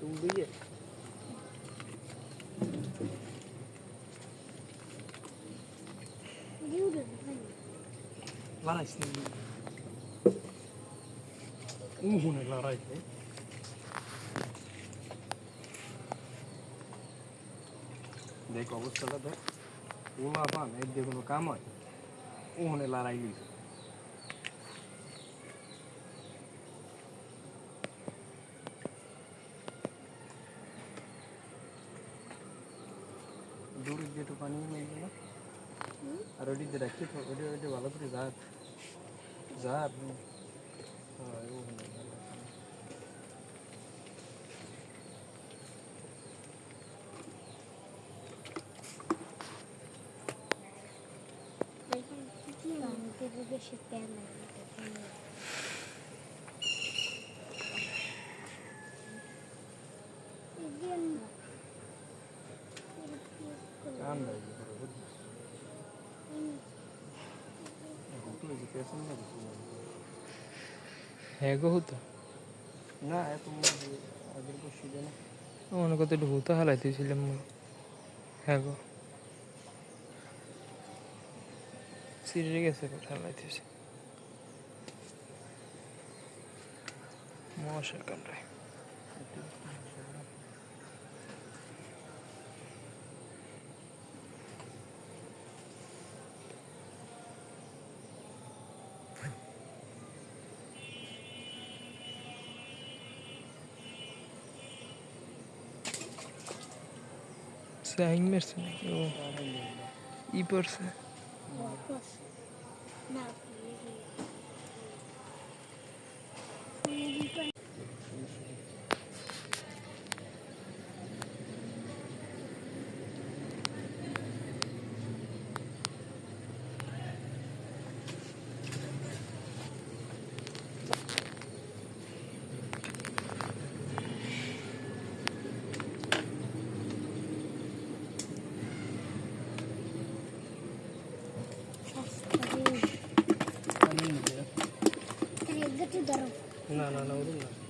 Tunggu ya. Dia udah depan. Laras ni. Hune laras ni. দেখ অবস্থাটা দেখ OLA পান এর দিয়ে কোনো কাম হয় ওখানে লড়াই গেছে দূরে দিয়ে তো পানি মিলবে না আর ওটি দিয়ে রাখছি তো ওটি ভালো করে যা যা ওখানে Panik itu bersih teman. কাম নাই বুঝলি যে পেছন না হ্যাঁ গো হতো না এত আগের বসে না মনে করতে একটু ভূত হালাইতেছিলাম হ্যাঁ গো সিঁড়ে গেছে হালাইতেছি মশার কামড়ায় সাইন মেরছে নাকি ও ই পড়ছে Nah, না না না ওরকম না